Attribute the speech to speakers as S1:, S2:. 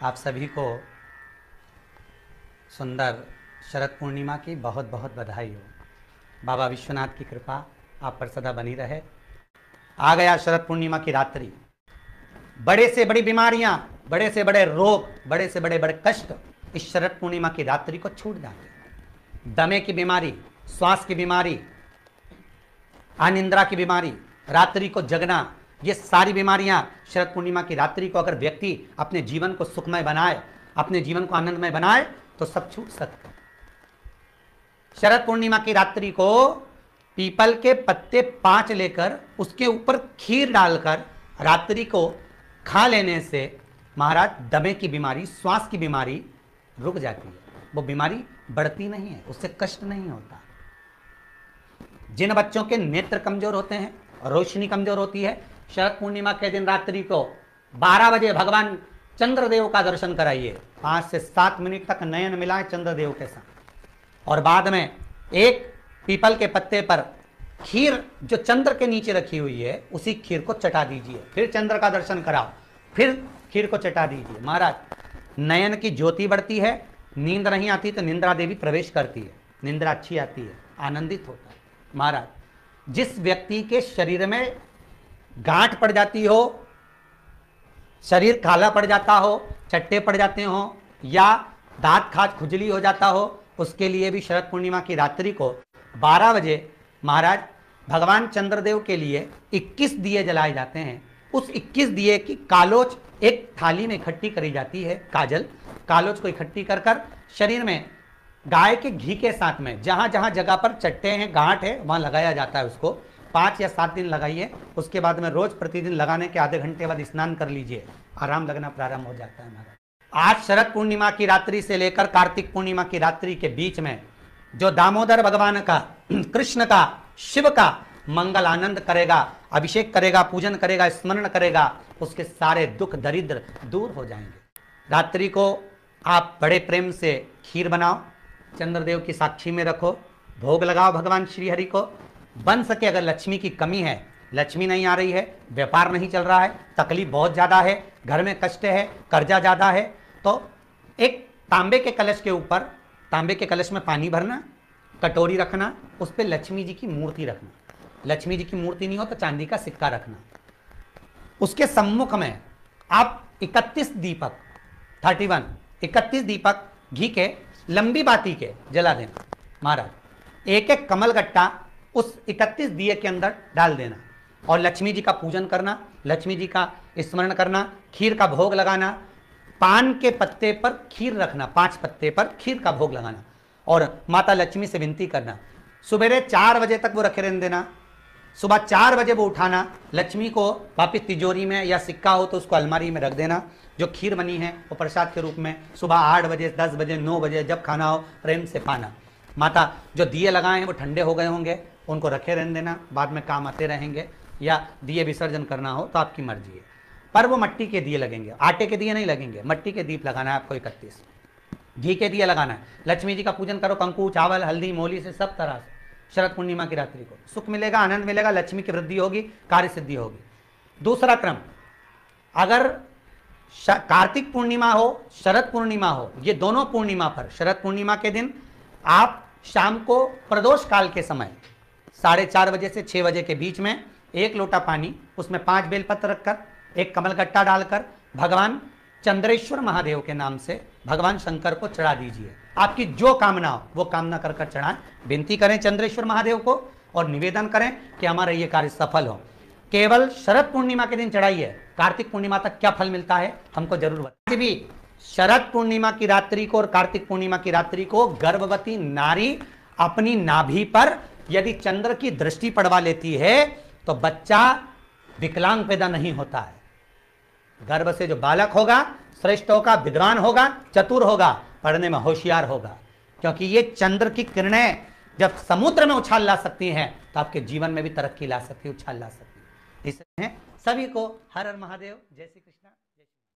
S1: आप सभी को सुंदर शरद पूर्णिमा की बहुत बहुत बधाई हो। बाबा विश्वनाथ की कृपा आप पर सदा बनी रहे। आ गया शरद पूर्णिमा की रात्रि। बड़े से बड़ी बीमारियां, बड़े से बड़े रोग, बड़े से बड़े बड़े कष्ट इस शरद पूर्णिमा की रात्रि को छूट जाते हैं। दमे की बीमारी, श्वास की बीमारी, अनिद्रा की बीमारी, रात्रि को जगना, ये सारी बीमारियां शरद पूर्णिमा की रात्रि को अगर व्यक्ति अपने जीवन को सुखमय बनाए, अपने जीवन को आनंदमय बनाए तो सब छूट सकते हैं। शरद पूर्णिमा की रात्रि को पीपल के पत्ते 5 लेकर उसके ऊपर खीर डालकर रात्रि को खा लेने से महाराज दमे की बीमारी, श्वास की बीमारी रुक जाती है। वो बीमारी बढ़ती नहीं है, उससे कष्ट नहीं होता। जिन बच्चों के नेत्र कमजोर होते हैं, रोशनी कमजोर होती है, शरद पूर्णिमा के दिन रात्रि को 12 बजे भगवान चंद्रदेव का दर्शन कराइए। 5 से 7 मिनट तक नयन मिलाएं चंद्रदेव के साथ और बाद में एक पीपल के पत्ते पर खीर जो चंद्र के नीचे रखी हुई है उसी खीर को चटा दीजिए। फिर चंद्र का दर्शन कराओ, फिर खीर को चटा दीजिए। महाराज नयन की ज्योति बढ़ती है, नींद नहीं आती तो निंद्रा देवी प्रवेश करती है, निंद्रा अच्छी आती है, आनंदित होता है। महाराज जिस व्यक्ति के शरीर में गांठ पड़ जाती हो, शरीर काला पड़ जाता हो, चट्टे पड़ जाते हो या दांत खाज खुजली हो जाता हो, उसके लिए भी शरद पूर्णिमा की रात्रि को 12 बजे महाराज भगवान चंद्रदेव के लिए 21 दिए जलाए जाते हैं। उस 21 दिए की कालोच एक थाली में इकट्ठी करी जाती है। कालोच को इकट्ठी कर कर शरीर में गाय के घी के साथ में जहां जहां जगह पर चट्टे हैं, गांठ है, वहां लगाया जाता है। उसको 5 या 7 दिन लगाइए। उसके बाद में रोज प्रतिदिन लगाने के आधे घंटे बाद स्नान कर लीजिए, आराम लगना प्रारंभ हो जाता है। महाराज आज शरद पूर्णिमा की रात्रि से लेकर कार्तिक पूर्णिमा की रात्रि के बीच में जो दामोदर भगवान का, कृष्ण का, शिव का मंगल आनंद करेगा, अभिषेक करेगा, पूजन करेगा, स्मरण करेगा, उसके सारे दुख दरिद्र दूर हो जाएंगे। रात्रि को आप बड़े प्रेम से खीर बनाओ, चंद्रदेव की साक्षी में रखो, भोग लगाओ भगवान श्री हरि को। बन सके अगर लक्ष्मी की कमी है, लक्ष्मी नहीं आ रही है, व्यापार नहीं चल रहा है, तकलीफ बहुत ज़्यादा है, घर में कष्ट है, कर्जा ज़्यादा है, तो एक तांबे के कलश के ऊपर, तांबे के कलश में पानी भरना, कटोरी रखना, उस पर लक्ष्मी जी की मूर्ति रखना। लक्ष्मी जी की मूर्ति नहीं हो तो चांदी का सिक्का रखना। उसके सम्मुख में आप 31 दीपक घी के लंबी बाती के जला देना। महाराज एक एक कमल गट्टा उस 31 दिए के अंदर डाल देना और लक्ष्मी जी का पूजन करना, लक्ष्मी जी का स्मरण करना, खीर का भोग लगाना, पान के पत्ते पर खीर रखना, 5 पत्ते पर खीर का भोग लगाना और माता लक्ष्मी से विनती करना। सुबह 4 बजे तक वो रखे रहने देना, सुबह 4 बजे वो उठाना, लक्ष्मी को वापिस तिजोरी में या सिक्का हो तो उसको अलमारी में रख देना। जो खीर बनी है वो प्रसाद के रूप में सुबह 8 बजे, 10 बजे, 9 बजे जब खाना हो प्रेम से पाना। माता जो दिए लगाए हैं वो ठंडे हो गए होंगे, उनको रखे रहने देना, बाद में काम आते रहेंगे, या दिए विसर्जन करना हो तो आपकी मर्जी है। पर वो मट्टी के दिए लगेंगे, आटे के दिए नहीं लगेंगे, मट्टी के दीप लगाना है आपको। 31 घी के दिए लगाना है। लक्ष्मी जी का पूजन करो, कंकु, चावल, हल्दी, मोली से सब तरह से। शरद पूर्णिमा की रात्रि को सुख मिलेगा, आनंद मिलेगा, लक्ष्मी की वृद्धि होगी, कार्य सिद्धि होगी। दूसरा क्रम, अगर कार्तिक पूर्णिमा हो, शरद पूर्णिमा हो, ये दोनों पूर्णिमा पर शरद पूर्णिमा के दिन आप शाम को प्रदोष काल के समय 4:30 बजे से 6 बजे के बीच में 1 लोटा पानी, उसमें 5 बेलपत्र रखकर, 1 कमल गट्टा डालकर भगवान चंद्रेश्वर महादेव के नाम से भगवान शंकर को चढ़ा दीजिए। आपकी जो कामना हो वो कामना कर कर चढ़ाएं। विनती करें चंद्रेश्वर महादेव को और निवेदन करें कि हमारा ये कार्य सफल हो। केवल शरद पूर्णिमा के दिन चढ़ाइए, कार्तिक पूर्णिमा तक क्या फल मिलता है हमको जरूर बताइए। भी शरद पूर्णिमा की रात्रि को और कार्तिक पूर्णिमा की रात्रि को गर्भवती नारी अपनी नाभि पर यदि चंद्र की दृष्टि पड़वा लेती है तो बच्चा विकलांग पैदा नहीं होता है। गर्भ से जो बालक होगा श्रेष्ठ होगा, विद्वान होगा, चतुर होगा, पढ़ने में होशियार होगा, क्योंकि ये चंद्र की किरणें जब समुद्र में उछाल ला सकती हैं तो आपके जीवन में भी तरक्की ला सकती है, उछाल ला सकती है। इसलिए सभी को हर हर महादेव, जय श्री कृष्ण।